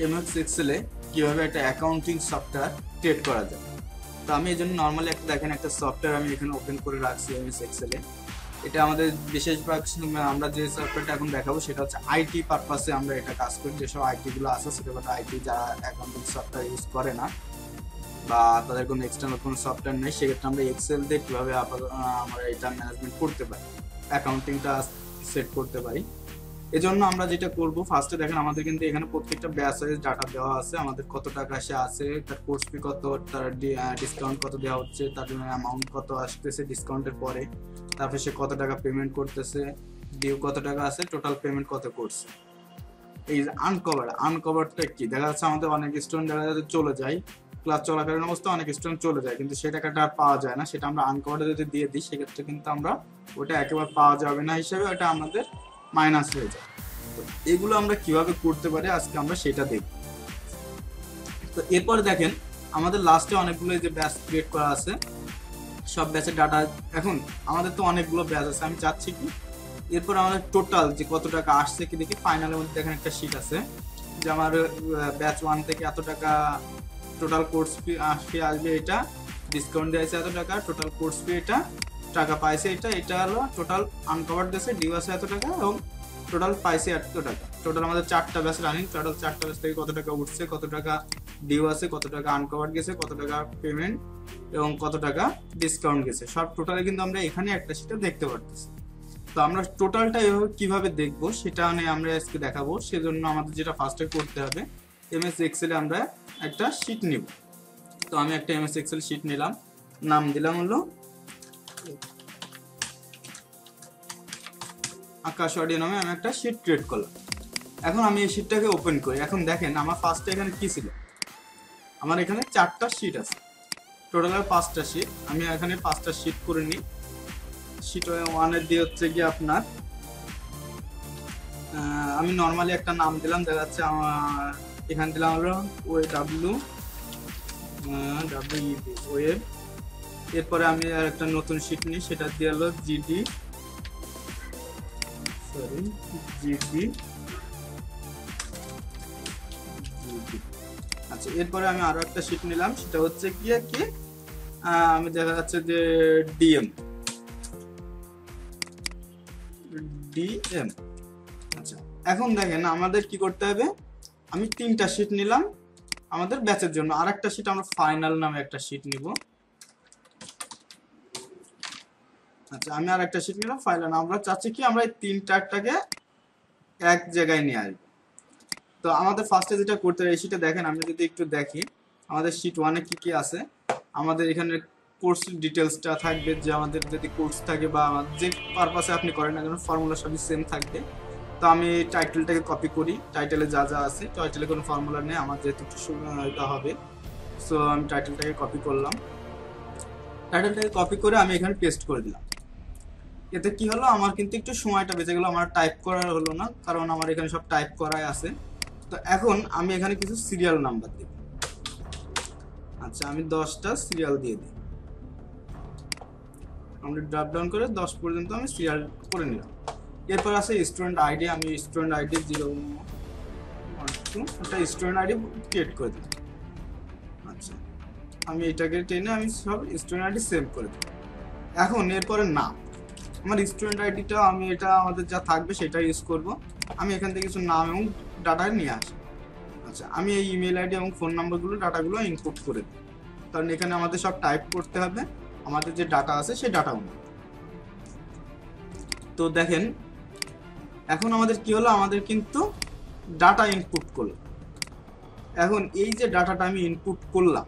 MS এক্সেলে কিভাবে একটা accounting software create করা যায়। তো আমি এই জন্য নর্মালি একটা দেখেন একটা সফটওয়্যার আমি এখানে ওপেন করে রাখছি এমএস এক্সেলে। এটা আমাদের বেশিরভাগ আমরা যে সফটওয়্যারটা এখন দেখাবো সেটা হচ্ছে আইটি পারপাসে আমরা এটা কাজ করি। যেসব আইটি গুলো আছে সেটা হচ্ছে আইটি যারা অ্যাকাউন্টিং সফটওয়্যার ইউজ করে না বা তাদের কোনো এক্সটার্নাল কোনো সফটওয়্যার নেই, সেক্ষেত্রে আমরা এক্সেল দিয়ে কীভাবে আমরা এটা ম্যানেজমেন্ট করতে পারি, অ্যাকাউন্টিংটা সেট করতে পারি। এজন্য আমরা যেটা করব, ফার্স্টে দেখেন আমাদের কিন্তু এখানে প্রত্যেকটা ব্যাচ ওয়াইজ ডাটা দেওয়া আছে, আমাদের কত টাকা সে আছে, তার কোর্স ফি কত, তার ডিসকাউন্ট কত দেওয়া হচ্ছে, তার জন্য অ্যামাউন্ট কত আসতেছে ডিসকাউন্টের পরে, তারপরে সে কত টাকা পেমেন্ট করতেছে, ডিউ কত টাকা আছে, টোটাল পেমেন্ট কত করছে। এই যে আনকভারটা কি দেখা যাচ্ছে আমাদের অনেক স্টুডেন্ট দেখা যাচ্ছে চলে যায়, ক্লাস চলাকালীন অবস্থায় অনেক স্টুডেন্ট চলে যায়, কিন্তু সেই টাকাটা আর পাওয়া যায় না। সেটা আমরা আনকভারটা যদি দিয়ে দিই সেক্ষেত্রে কিন্তু আমরা ওটা একেবারে পাওয়া যাবে না হিসেবে ওটা আমাদের মাইনাস হয়ে যায়। তো এগুলো আমরা কিভাবে করতে পারি আজকে আমরা সেটা দেখব। তো এরপরে দেখেন আমাদের লাস্টে অনেকগুলো যে ব্যাচ ক্রিয়েট করা আছে, সব ব্যাচের ডাটা এখন আমাদের তো অনেকগুলো ব্যাচ আছে। আমি চাচ্ছি কি এরপর আমাদের টোটাল যে কত টাকা আসছে কি দেখি, ফাইনালের মধ্যে দেখেন একটা শিট আছে যে আমার ব্যাচ 1 থেকে এত টাকা টোটাল কোর্স ফি আসবে, এটা ডিসকাউন্ট দিয়েছে এত টাকা, টোটাল কোর্স ফি এটা টাকা পাইছে এটা হলো টোটাল আনকভার দিয়েছে, ডিউ আছে এত টাকা এবং টোটাল পাইছে এত টাকা। টোটাল আমাদের 4টা ব্যাচ রানিং, টোটাল 4টা ব্যাচ থেকে কত টাকা উঠছে, কত টাকা ডিউ আছে, কত টাকা আনকভার গেছে, কত টাকা পেমেন্ট এবং কত টাকা ডিসকাউন্ট গেছে, সব টোটালে কিন্তু আমরা এখানে একটা সেটা দেখতে পারতেছি। তো আমরা টোটালটা এভাবে কিভাবে দেখবো সেটা নিয়ে আমরা আজকে দেখাবো। সেজন্য আমাদের যেটা ফার্স্টে করতে হবে, এমএস এক্সেলে আমরা একটা শিট নিব। তো আমি একটা এমএস এক্সেল শিট নিলাম, নাম দিলাম হলো আকাশ অডিও নামে, আমি একটা শিট ক্রিয়েট করলাম। এখন আমি এই শিটটাকে ওপেন করি। এখন দেখেন আমার ফার্স্টে এখানে কি ছিল, আমার এখানে 4টা শিট আছে, টোটাল 5টা শিট। আমি এখানে 5টা শিট করে নিই। শিট 1 দিয়ে হচ্ছে গিয়ে আপনার আমি নর্মালি একটা নাম দিলাম, দেখা যাচ্ছে আমার এখানে দিলাম হলো ওয়েব। এরপরে আমি আর একটা নতুন শিট নিই, সেটা দিয়ে হলো জিডি। আচ্ছা, এরপরে আমি আরো একটা শিট নিলাম, সেটা হচ্ছে কি আমি দেখা যাচ্ছে যে ডিএম। আচ্ছা, এখন দেখেন আমাদের কি করতে হবে, আমি 3টা শিট নিলাম আমাদের ব্যাচের জন্য, আর একটা শিট আমরা ফাইনাল নামে একটা শিট নিব। আচ্ছা, আমি আর একটা শিট নিলাম ফাইনাল। আমরা চাচ্ছি কি আমরা এই 3টাকে এক জায়গায় নিয়ে আসবো। তো আমাদের ফার্স্টে যেটা করতে হবে, এই শিটে দেখেন আমি যদি একটু দেখি আমাদের শিট 1-এ কি কি আছে। আমাদের এখানে কোর্স ডিটেলসটা থাকবে, যে আমাদের যদি কোর্স থাকে বা যে পারপাসে আপনি করেন না কেন ফর্মুলা সবই সেম থাকবে। তো আমি টাইটেলটাকে কপি করি, টাইটেলে যা যা আছে, টাইটেলে কোনো ফর্মুলা নেই, আমার যেহেতু এটা হবে। সো আমি টাইটেলটাকে কপি করলাম, টাইটেলটাকে কপি করে আমি এখানে পেস্ট করে দিলাম। এতে কি হলো, আমার কিন্তু একটু সময়টা বেঁচে গেলো, আমার টাইপ করা হলো না, কারণ আমার এখানে সব টাইপ করাই আছে। তো এখন আমি এখানে কিছু সিরিয়াল নাম্বার দিই। আচ্ছা, আমি 10টা সিরিয়াল দিয়ে দিই, আমরা ড্রপ ডাউন করে 10 পর্যন্ত আমি সিরিয়াল করে নিলাম। এরপর আছে স্টুডেন্ট আইডি, আমি স্টুডেন্ট আইডি 012 একটা স্টুডেন্ট আইডি ক্রিয়েট করে দিই। আচ্ছা, আমি এটাকে টেনে আমি সব স্টুডেন্ট আইডি সেভ করে দিই। এখন এরপরে নাম, আমার স্টুডেন্ট আইডিটা আমি এটা আমাদের যা থাকবে সেটা ইউজ করব। আমি এখান থেকে কিছু নাম এবং ডাটা নিয়ে আসি। আচ্ছা, আমি এই ইমেল আইডি এবং ফোন নাম্বারগুলো ডাটাগুলো ইনপুট করে দিই, কারণ এখানে আমাদের সব টাইপ করতে হবে আমাদের যে ডাটা আছে সেই ডাটাগুলো। তো দেখেন এখন আমাদের কি হলো, আমাদের কিন্তু ডাটা ইনপুট করলো। এখন এই যে ডাটাটা আমি ইনপুট করলাম,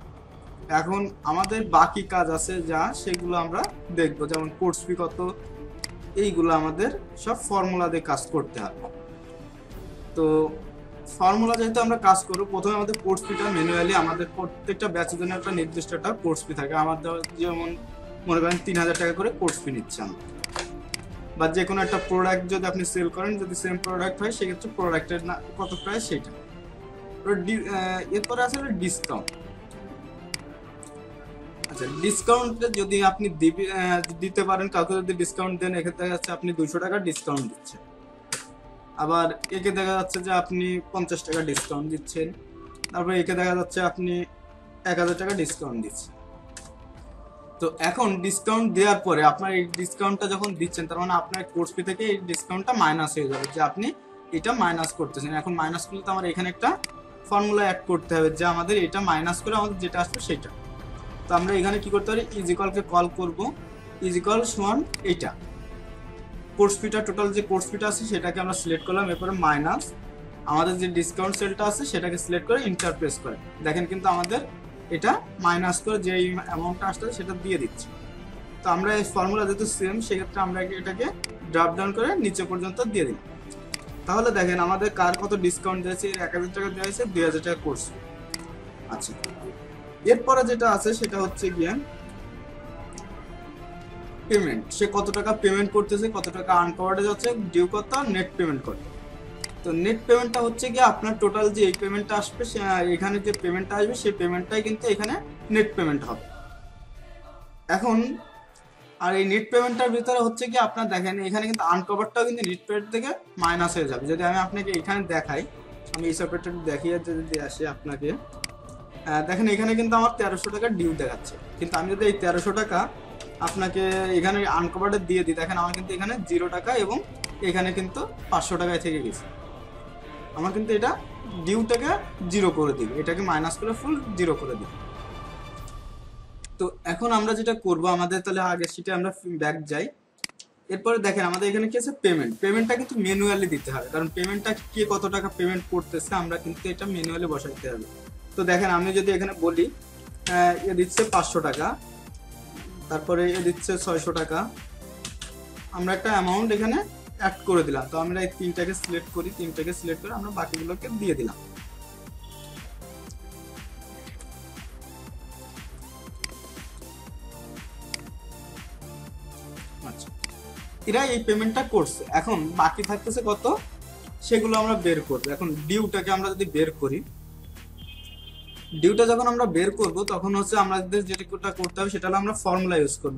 এখন আমাদের বাকি কাজ আছে যা, সেগুলো আমরা দেখবো, যেমন কোর্স ফি কত, এইগুলো আমাদের সব ফর্মুলা দিয়ে কাজ করতে হবে। তো ফর্মুলা যেহেতু আমরা কাজ করবো, প্রথমে আমাদের কোর্স ফিটা ম্যানুয়ালি আমাদের প্রত্যেকটা ব্যাচের জন্য একটা নির্দিষ্ট একটা কোর্স ফি থাকে। আমাদের যেমন মনে করেন 3000 টাকা করে কোর্স ফি নিচ্ছে আমরা, বা যে কোনো একটা প্রোডাক্ট যদি আপনি সেল করেন, যদি সেম প্রোডাক্ট হয় সেক্ষেত্রে প্রোডাক্টের কত প্রাইস সেটা। এরপরে আছে ডিসকাউন্ট। আচ্ছা, ডিসকাউন্টে যদি আপনি দিতে পারেন কাউকে, যদি ডিসকাউন্ট দেন, এক্ষেত্রে আছে আপনি 200 টাকা ডিসকাউন্ট দিচ্ছেন। আবার একে দেখা যাচ্ছে যে আপনি 50 টাকা ডিসকাউন্ট দিচ্ছেন, তারপরে একে দেখা যাচ্ছে আপনি 1000 টাকা ডিসকাউন্ট দিচ্ছেন। তো এখন ডিসকাউন্ট দেওয়ার পরে আপনার এই ডিসকাউন্টটা যখন দিচ্ছেন, তার মানে আপনার কোর্স ফি থেকে এই ডিসকাউন্টটা মাইনাস হয়ে যাবে, যে আপনি এটা মাইনাস করতেছেন। এখন মাইনাস করলে তো আমার এখানে একটা ফর্মুলা অ্যাড করতে হবে, যে আমাদের এটা মাইনাস করে আমাদের যেটা আসবে সেটা। তো আমরা এখানে কি করতে পারি, ইজ ইকুয়ালকে কল করব, ইজ ইকুয়াল সমান এইটা কোর্স ফিটা, টোটাল যে কোর্স ফিটা আছে সেটাকে আমরা সিলেক্ট করলাম, এরপরে মাইনাস আমাদের যে ডিসকাউন্ট সেলটা আছে সেটাকে সিলেক্ট করে ইন্টার প্রেস করে দেখেন কিন্তু আমাদের এটা মাইনাস করে যে অ্যামাউন্টটা আসছে সেটা দিয়ে দিচ্ছে। তো আমরা এই ফর্মুলা যেহেতু সেম, সেক্ষেত্রে আমরা এটাকে ড্রপ ডাউন করে নিচে পর্যন্ত দিয়ে দিই। তাহলে দেখেন আমাদের কার কত ডিসকাউন্ট দিয়েছে, 1000 টাকা দেওয়া হয়েছে, 2000 টাকা কোর্স। আচ্ছা, এরপরে যেটা আছে সেটা হচ্ছে গিয়ে পেমেন্ট, সে কত টাকা পেমেন্ট করতেছে, কত টাকা আনকভার্ডে যাচ্ছে, ডিউ কত, নেট পেমেন্ট কত। তো নেট পেমেন্টটা হচ্ছে গিয়ে আপনার টোটাল যে এই পেমেন্টটা আসবে, এখানে যে পেমেন্টটা আসবে সেই পেমেন্টটাই কিন্তু এখানে নেট পেমেন্ট হবে। এখন আর এই নেট পেমেন্টটার ভিতরে হচ্ছে কি আপনার দেখেন এখানে কিন্তু আনকভারটাও কিন্তু নেট পেমেন্ট থেকে মাইনাস হয়ে যাবে। যদি আমি আপনাকে এখানে দেখাই, আমি এই সফটওয়্যারটা দেখিয়ে যদি আসি আপনাকে, দেখেন এখানে কিন্তু আমার 1300 টাকা ডিউ দেখাচ্ছে, কিন্তু আমি যদি এই 1300 টাকা আপনাকে এখানে আনকভার্ডে দিয়ে দিই, দেখেন আমার কিন্তু এখানে 0 টাকা এবং এখানে কিন্তু 500 টাকায় থেকে গেছে। আমার কিন্তু এটা ডিউটাকে 0 করে দিবে, এটাকে মাইনাস করে ফুল 0 করে দিবে। তো এখন আমরা যেটা করব, আমাদের তাহলে আগের শিটে আমরা ব্যাক যাই। এরপরে দেখেন আমাদের এখানে কি আছে, পেমেন্টটা কিন্তু ম্যানুয়ালি দিতে হবে, কারণ পেমেন্টটা কে কত টাকা পেমেন্ট করতেছে আমরা কিন্তু এটা ম্যানুয়ালি বসাইতে হবে। তো দেখেন আমি যদি এখানে বলি এ দিচ্ছে 500 টাকা, তারপরে এ দিচ্ছে 600 টাকা, আমরা একটা অ্যামাউন্ট এখানে অ্যাড করে দিলাম। তো আমরা এই তিনটাকে সিলেক্ট করি, তিনটাকে সিলেক্ট করে আমরা বাকিগুলোকে দিয়ে দিলাম। আচ্ছা, এরা এই পেমেন্টটা করছে, এখন বাকি থাকতেছে কত সেগুলো আমরা বের করবো। এখন ডিউটাকে আমরা যদি বের করি, ডিউটা যখন আমরা বের করব তখন হচ্ছে আমাদের যেটা করতে হবে সেটা হলো আমরা ফর্মুলা ইউজ করব।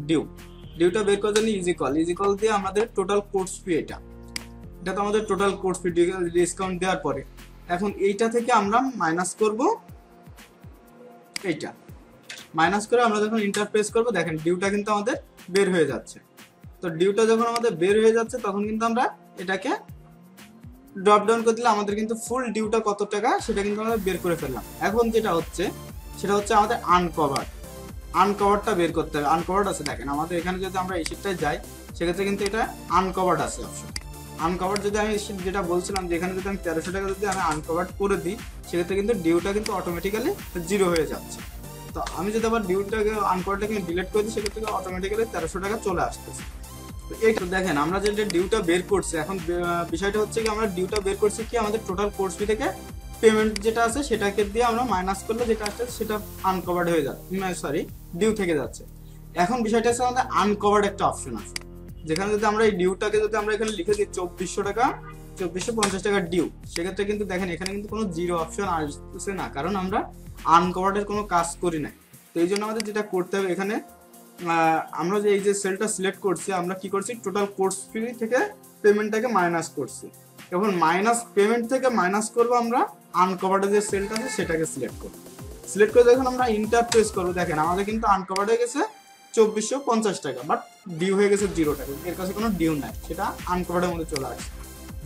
ডিউটা বের করার জন্য ইজ ইকুয়াল দিয়ে আমাদের টোটাল কোর্স ফি, এটা তো আমাদের টোটাল কোর্স ফি ডিসকাউন্ট দেওয়ার পরে এখন এইটা থেকে আমরা মাইনাস করব, এইটা মাইনাস করে আমরা যখন ইন্টার প্রেস করবো দেখেন ডিউটা কিন্তু আমাদের বের হয়ে যাচ্ছে। তো ডিউটা যখন আমাদের বের হয়ে যাচ্ছে তখন কিন্তু আমরা এটাকে ড্রপ ডাউন করে দিলে আমাদের কিন্তু ফুল ডিউটা কত টাকা সেটা কিন্তু আমরা বের করে ফেললাম। এখন যেটা হচ্ছে সেটা হচ্ছে আমাদের আনকভারটা বের করতে হবে। আনকভার্ড আছে, দেখেন আমাদের এখানে যদি আমরা এই শিটটায় যাই সেক্ষেত্রে কিন্তু এটা আনকভার্ড আছে অপশন। আনকভার্ড যদি আমি যেটা বলছিলাম যে এখানে যদি আমি 1300 টাকা যদি আমি আনকভার্ড করে দিই সেক্ষেত্রে কিন্তু ডিউটা কিন্তু অটোমেটিক্যালি 0 হয়ে যাচ্ছে। তো আমি যদি আবার ডিউটাকে আনকভার্ডটাকে ডিলিট করে দিই সেক্ষেত্রে অটোমেটিক্যালি 1300 টাকা চলে আসতেছে। এইটা দেখেন আমরা যে ডিউটা বের করছি, এখন বিষয়টা হচ্ছে কি আমরা ডিউটা বের করছি কি আমাদের টোটাল কোর্স ফি থেকে পেমেন্ট যেটা আছে সেটাকে দিয়ে আমরা মাইনাস করলে যেটা আসছে সেটা আনকভার্ড হয়ে যাচ্ছে, সরি ডিউ থেকে যাচ্ছে। এখন বিষয়টা হচ্ছে আমাদের আনকভার্ড একটা অপশন আছে, যেখানে যদি আমরা এই ডিউটাকে যদি আমরা এখানে লিখে দিই 2400 টাকা 2450 টাকা ডিউ, সেক্ষেত্রে কিন্তু দেখেন এখানে কিন্তু কোনো 0 অপশন আসছে না, কারণ আমরা আনকভার্ডের কোনো কাজ করি নাই। তো এই জন্য আমাদের যেটা করতে হবে এখানে আমরা যে এই যে সেলটা সিলেক্ট করছি আমরা কি করছি, টোটাল কোর্স ফি থেকে পেমেন্টটাকে মাইনাস করছি। এখন মাইনাস পেমেন্ট থেকে মাইনাস করবো আমরা আনকভার্ড যে সেলটা আছে সেটাকে সিলেক্ট করে যখন আমরা ইন্টার প্রেস করবো দেখেন আমাদের কিন্তু আনকভার্ড হয়ে গেছে 2450 টাকা, বাট ডিউ হয়ে গেছে 0 টাকা, এর কাছে কোনো ডিউ নাই, সেটা আনকভার্ডের মধ্যে চলে আসছে।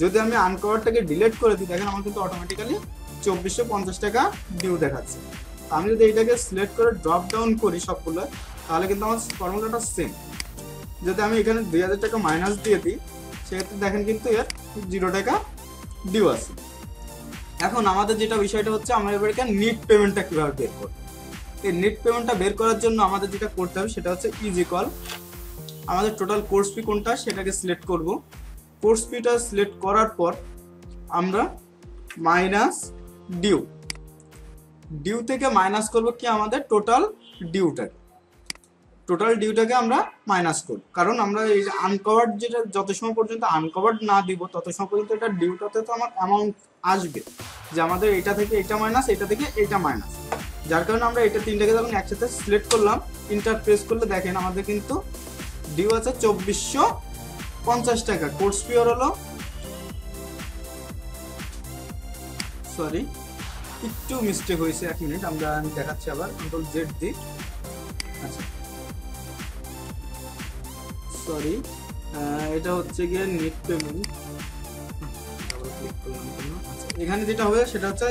যদি আমি আনকভার্ডটাকে ডিলিট করে দিই দেখেন আমার কিন্তু অটোমেটিক্যালি 2450 টাকা ডিউ দেখাচ্ছে। আমি যদি এটাকে সিলেক্ট করে ড্রপ ডাউন করি সবগুলো, তাহলে কিন্তু আমার ফর্মুলাটা সেম। যদি আমি এখানে 2000 টাকা মাইনাস দিয়ে দিই সেক্ষেত্রে দেখেন কিন্তু এর 0 টাকা ডিউ আছে। এখন আমাদের যেটা বিষয়টা হচ্ছে আমরা এবার এখানে নেট পেমেন্টটা কিভাবে বের করব। এই নেট পেমেন্টটা বের করার জন্য আমাদের যেটা করতে হবে সেটা হচ্ছে ইজ ইকুয়াল আমাদের টোটাল কোর্স ফি কোনটা সেটাকে সিলেক্ট করব। কোর্স ফিটা সিলেক্ট করার পর আমরা মাইনাস ডিউ থেকে মাইনাস করব কি আমাদের টোটাল ডিউটাকে আমরা মাইনাস করব, কারণ আমরা এই আনকভার্ড যেটা যত সময় পর্যন্ত আনকভার্ড না দিব তত সময় পর্যন্ত এটা ডিউটাতে তো আমার অ্যামাউন্ট আসবে যে আমাদের এটা থেকে এটা মাইনাস, এটা থেকে এটা মাইনাস, যার কারণে আমরা এটা তিনটাকে যখন একসাথে সিলেক্ট করলাম ইন্টার প্রেস করলে দেখেন আমাদের কিন্তু ডিউ আছে 2450 টাকা, কোর্স ফি হলো সরি, একটু মিস্টেক হয়েছে, 1 মিনিট, আমি দেখাচ্ছি আবার, কন্ট্রোল জেড দিই। আচ্ছা সরি, এটা হচ্ছে গিয়ে নেট পেমেন্ট। আচ্ছা, এখানে যেটা হবে সেটা হচ্ছে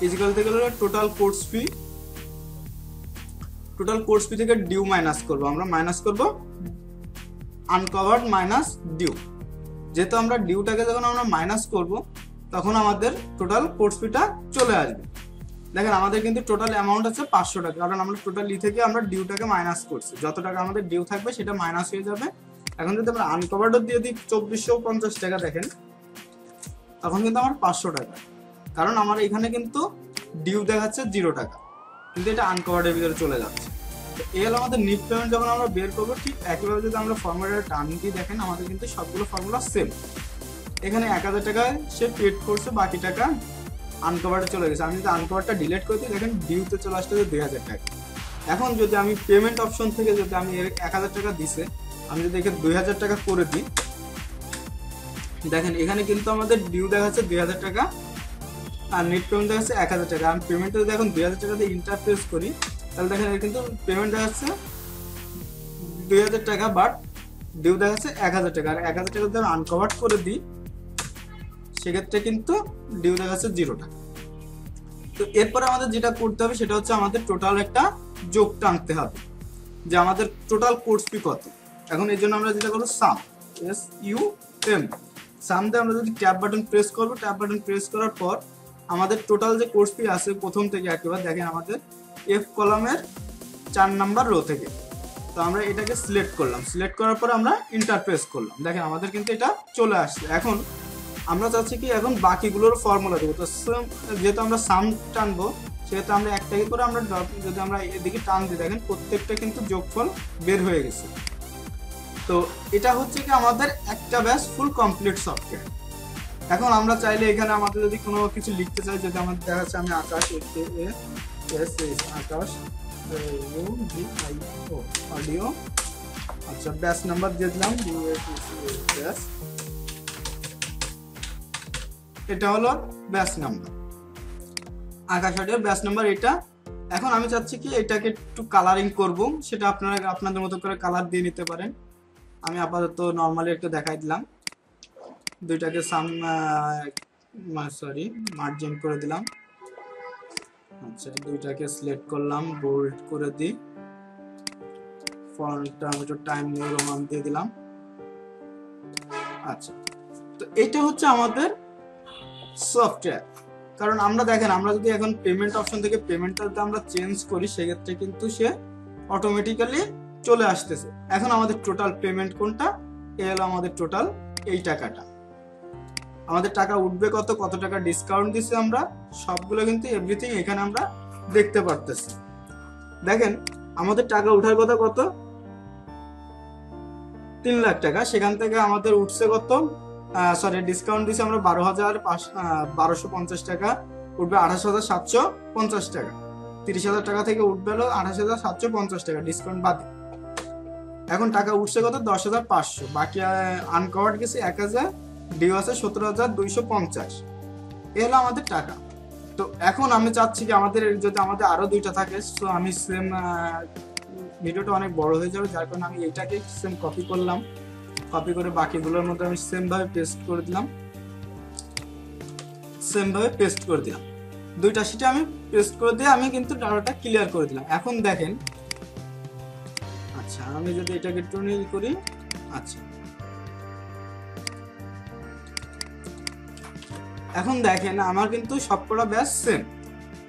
ইজিকল থেকে হলো টোটাল কোর্স ফি থেকে ডিউ মাইনাস করবো, আমরা মাইনাস করব আনকভার্ড মাইনাস ডিউ। যেহেতু আমরা ডিউটাকে যখন আমরা মাইনাস করব তখন আমাদের টোটাল কোর্স ফিটা চলে আসবে। দেখেন আমাদের কিন্তু টোটাল অ্যামাউন্ট আছে 500 টাকা, কারণ আমরা টোটাল থেকে আমরা ডিউটাকে মাইনাস করছি, যত টাকা আমাদের ডিউ থাকবে সেটা মাইনাস হয়ে যাবে। এখন যদি আমরা আনকভার্ডও দিয়ে দিই 2450 টাকা, দেখেন তখন কিন্তু আমার 500 টাকা, কারণ আমার এখানে কিন্তু ডিউ দেখাচ্ছে 0 টাকা, কিন্তু এটা আনকভার্ডের ভিতরে চলে যাচ্ছে। তো এই হলো আমাদের নেট পেমেন্ট যখন আমরা বের করবো। ঠিক একইভাবে যদি আমরা ফর্মুলাটা টান দিয়ে দেখেন, আমাদের কিন্তু সবগুলো ফর্মুলা সেম। এখানে 1000 টাকায় সে পেড করছে, বাকি টাকা আনকভার্ডে চলে গেছে। আমি যদি আনকভারটা ডিলিট করে দিই, দেখেন ডিউতে চলে আসতে 2000 টাকা। এখন যদি আমি পেমেন্ট অপশন থেকে যদি আমি 1000 টাকা দিছে, আমি যদি এখানে 2000 টাকা করে দিই, দেখেন এখানে কিন্তু আমাদের ডিউ দেখাচ্ছে 2000 টাকা আর নেট পেমেন্ট দেখাচ্ছে 1000 টাকা। আমি পেমেন্টে যদি এখন 2000 টাকা দিয়ে ইন্টারপ্রেস করি, তাহলে দেখেন এর কিন্তু পেমেন্ট দেখাচ্ছে 2000 টাকা, বাট ডিউ দেখাচ্ছে 1000 টাকা। আর 1000 টাকা যদি আনকভার্ড করে দিই, সেক্ষেত্রে কিন্তু ডিউ দেখাচ্ছে 0 টাকা। তো এরপরে আমাদের যেটা করতে হবে সেটা হচ্ছে আমাদের টোটাল একটা যোগ টানতে হবে, যে আমাদের টোটাল কোর্স ফি কত। এখন এই জন্য আমরা যেটা করবো সাম, সাম দিয়ে আমরা যদি ট্যাব বাটন প্রেস করবো, ট্যাব বাটন প্রেস করার পর আমাদের টোটাল যে কোর্স ফি আছে প্রথম থেকে একেবারে দেখেন আমাদের এফ কলামের 4 নাম্বার রো থেকে। তো আমরা এটাকে সিলেক্ট করলাম, সিলেক্ট করার পর আমরা ইন্টার প্রেস করলাম, দেখেন আমাদের কিন্তু এটা চলে আসছে। এখন আমরা চাচ্ছি কি এখন বাকিগুলোর ফর্মুলা দেবো। তো যেহেতু আমরা সাম টানবো, সেহেতু আমরা একটাকে করে আমরা যদি আমরা এদিকে টান দিই, দেখেন প্রত্যেকটা কিন্তু যোগফল বের হয়ে গেছে। তো এটা হচ্ছে কি আমাদের একটা ব্যাচ ফুল কমপ্লিট সফটওয়্যার। এখন আমরা চাইলে এখানে আমাদের যদি কোনো কিছু লিখতে চাই, যদি আমাদের দেখা যাচ্ছে আমি আকাশ আকাশ অডিও, আচ্ছা ব্যাচ নাম্বার দিয়ে দিলাম, এটা হলো ব্যাচ নাম্বার, আকাশ অডিও ব্যাচ নাম্বার এটা। এখন আমি চাচ্ছি কি এটাকে একটু কালারিং করব, সেটা আপনারা আপনাদের মতো করে কালার দিয়ে নিতে পারেন। আমি আপাতত নর্মালি একটু দেখাই দিলাম, দুইটাকে মার্জিন করে দিলাম। আচ্ছা দুইটাকে সিলেক্ট করলাম, বোল্ড করে দিই, ফন্টটা আমি একটু টাইম নিউ রোমান দিয়ে দিলাম। আচ্ছা, তো এটা হচ্ছে আমাদের সফটওয়্যার। কারণ আমরা দেখেন আমরা যদি এখন পেমেন্ট অপশন থেকে পেমেন্টটা আমরা চেঞ্জ করি, সেক্ষেত্রে কিন্তু সে অটোমেটিক্যালি চলে আসতেছে। এখন আমাদের টোটাল পেমেন্ট কোনটা, এ হলো আমাদের টোটাল এই টাকাটা। আমাদের টাকা উঠবে কত, কত টাকা ডিসকাউন্ট দিচ্ছে, আমরা সবগুলো কিন্তু এভরিথিং এখানে আমরা দেখতে পারতেছি। দেখেন আমাদের টাকা উঠার কথা কত, 3 লাখ টাকা, সেখান থেকে আমাদের উঠছে কত, ডিসকাউন্ট দিচ্ছে আমরা 12,550 টাকা, উঠবে 28,750 টাকা। 30,000 টাকা থেকে উঠবে হলো 28,750 টাকা ডিসকাউন্ট বাদে। এখন টাকা উঠছে কত, 10,500, বাকি আনকভার্ড গেছে 1,000, ডিউ আছে 17,250, এ হলো আমাদের টাকা। তো এখন আমি চাচ্ছি কি আমাদের যদি আমাদের আরো দুইটা থাকে, তো আমি সেম ভিডিওটা অনেক বড় হয়ে যাবে, যার কারণে আমি এইটাকে সেম কপি করলাম, কপি করে বাকিগুলোর মধ্যে আমি সেম ভাবে পেস্ট করে দিলাম, দুইটা শিটে আমি পেস্ট করে দিয়ে আমি কিন্তু ডাটাটা ক্লিয়ার করে দিলাম। এখন দেখেন, আচ্ছা আমি যদি এটাকে একটু করি, আচ্ছা এখন দেখেন আমার কিন্তু সবকটা ব্যাচ সেম।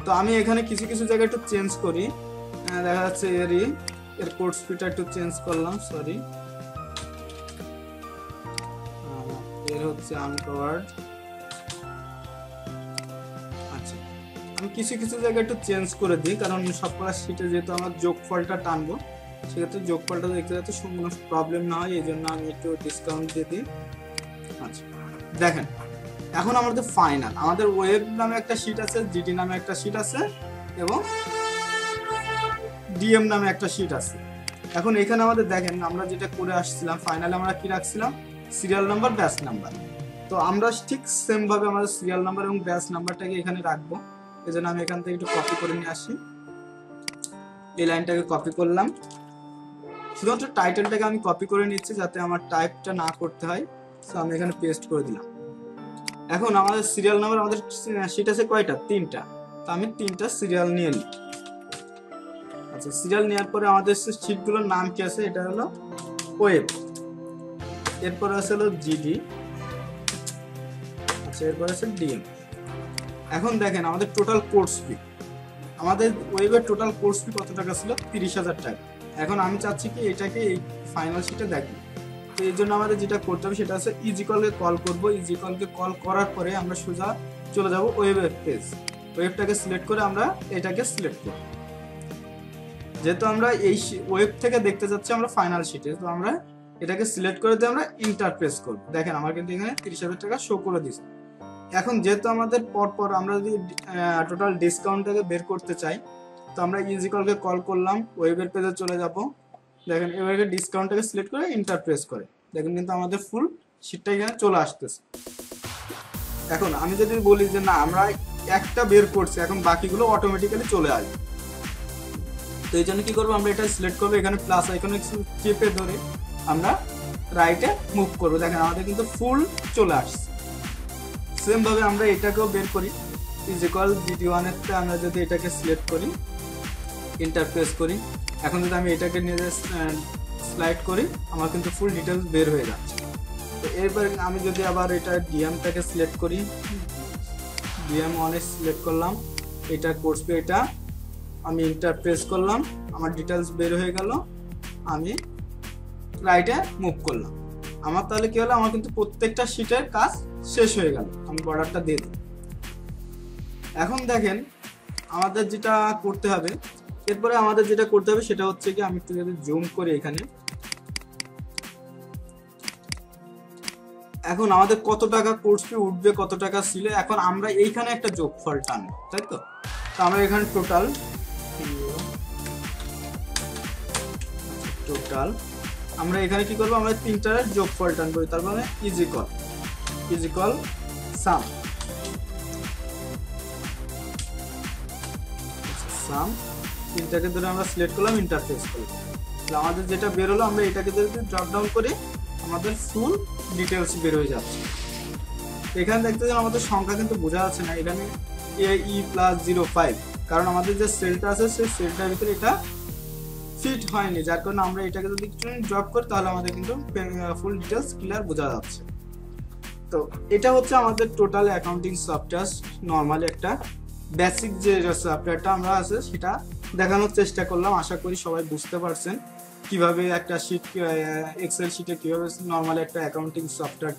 তো আমি এখানে কিছু কিছু জায়গায় একটু চেঞ্জ করি, দেখা যাচ্ছে এর কোর্স ফিটা একটু চেঞ্জ করলাম, সরি এর হচ্ছে আনকভার্ড। আচ্ছা আমি কিছু কিছু জায়গায় একটু চেঞ্জ করে দিই, কারণ সবকটা শিটে যেহেতু আমার যোগফলটা টানবো, সেক্ষেত্রে যোগফলটা দেখতে যাতে কোনো প্রবলেম না হয়, এই জন্য আমি একটু ডিসকাউন্ট দিয়ে দিই। আচ্ছা দেখেন এখন আমাদের ফাইনাল, আমাদের ওয়েব নামে একটা শিট আছে, জিটি নামে একটা শিট আছে এবং ডিএম নামে একটা শিট আছে। এখন এখানে আমাদের দেখেন আমরা যেটা করে আসছিলাম, ফাইনালে আমরা কি রাখছিলাম, সিরিয়াল নাম্বার, ব্যাচ নাম্বার। তো আমরা ঠিক সেম ভাবে আমাদের সিরিয়াল নাম্বার এবং ব্যাচ নাম্বারটাকে এখানে রাখবো। এই জন্য আমি এখান থেকে একটু কপি করে নিয়ে আসি, এই লাইনটাকে কপি করলাম। শুধুমাত্র টাইটেলটাকে আমি কপি করে নিচ্ছি যাতে আমার টাইপটা না করতে হয়। তো আমি এখানে পেস্ট করে দিলাম। এখন আমাদের সিরিয়াল নাম্বার, আমাদের শিট আছে কয়টা? 3টা। তো আমি 3টা সিরিয়াল নিয়ে নিই। আচ্ছা, সিরিয়াল নেওয়ার পরে আমাদের শিটগুলোর নাম কি আছে? এটা হলো ওয়েব, এরপর আছে হলো জিডি, আচ্ছা এরপর আছে ডিএম। এখন দেখেন আমাদের টোটাল কোর্স ফি, আমাদের ওয়েবের টোটাল কোর্স ফি কত টাকা ছিল? 30,000 টাকা। এখন আমি চাচ্ছি কি এটাকে এই ফাইনাল শিটে দেখি। তো এই জন্য আমাদের যেটা করতে হবে সেটা হচ্ছে ইজিকলকে কল করবো। ইজিকলকে কল করার পরে আমরা সোজা চলে যাব ওয়েবের পেজ। ওয়েবটাকে সিলেক্ট করে আমরা এটাকে সিলেক্ট করব। যেহেতু আমরা এই ওয়েব থেকে দেখতে যাচ্ছি আমরা ফাইনাল শিটে, তো আমরা এটাকে সিলেক্ট করে দিয়ে আমরা ইন্টারপ্রেস করব। দেখেন আমার কিন্তু এখানে 30,000 টাকা শো করে দিচ্ছে। এখন যেহেতু আমাদের পরপর আমরা যদি টোটাল ডিসকাউন্টটাকে বের করতে চাই, তো আমরা ইজিকলকে কল করলাম, ওয়েবের পেজে চলে যাব। দেখেন এবারে ডিসকাউন্টটাকে সিলেক্ট করে ইন্টারপ্রেস করে দেখেন কিন্তু আমাদের ফুল শিটটা এখানে চলে আসতেছে। এখন আমি যদি বলি যে না আমরা একটা বের করছি, এখন বাকিগুলো অটোমেটিক্যালি চলে আসবে। তো এই জন্য কি করবো, আমরা এটা সিলেক্ট করবো, এখানে প্লাস আইকনে চেপে ধরে আমরা রাইটে মুভ করবো। দেখেন আমাদের কিন্তু ফুল চলে আসছে। সেম ভাবে আমরা এটাকেও বের করি, ইজিকল GD1 এর আমরা যদি এটাকে সিলেক্ট করি, ইন্টারপ্রেস করি, এখন যদি আমি এটাকে নিয়ে স্লাইড করি, আমার কিন্তু ফুল ডিটেলস বের হয়ে যাচ্ছে। তো এরপর আমি যদি আবার এটা ডিএমটাকে সিলেক্ট করি, DM1 এ সিলেক্ট করলাম, এটা কোর্স পে, এটা আমি ইন্টারপ্রেস করলাম, আমার ডিটেলস বের হয়ে গেল, আমি রাইটে মুভ করলাম। আমার তাহলে কি হলো, আমার কিন্তু প্রত্যেকটা শিটের কাজ শেষ হয়ে গেল। আমি বর্ডারটা দিয়ে দিই। এখন দেখেন আমাদের যেটা করতে হবে, এরপরে আমাদের যেটা করতে হবে সেটা হচ্ছে কি, আমি একটু যদি জুম করি এখানে, এখন আমাদের কত টাকা কোর্স ফি উঠবে, কত টাকা ছিল, এখন আমরা এইখানে একটা যোগফল টানবো, তাই তো? তো আমরা এখানে টোটাল আমরা এখানে কি করবো, আমরা 3টার যোগফল টানবো, তার মানে ইজিকল সাম, তিনটাকে ধরে আমরা সিলেক্ট করলাম, ইন্টারফেস করলাম। তাহলে আমাদের যেটা বের হলো, আমরা এটাকে যদি ড্রপ ডাউন করি, আমাদের ফুল ডিটেলস বের হয়ে যাচ্ছে। এখানে দেখতে গেলে আমাদের সংখ্যা কিন্তু বোঝা যাচ্ছে না, এখানে AE+05, কারণ আমাদের যে সেলটা আছে সেই সেলটার ভিতরে এটা ফিট হয়নি, যার কারণে আমরা এটাকে যদি একটু ড্রপ করি তাহলে আমাদের কিন্তু ফুল ডিটেলস ক্লিয়ার বোঝা যাচ্ছে। তো এটা হচ্ছে আমাদের টোটাল অ্যাকাউন্টিং সফটওয়্যার। নর্মালি একটা বেসিক যে সফটওয়্যারটা আমরা আছে সেটা দেখানোর চেষ্টা করলাম। আশা করি সবাই বুঝতে পারছেন কিভাবে একটা শিট, এক্সেল শিটে কিভাবে নর্মালি একটা অ্যাকাউন্টিং সফটওয়্যার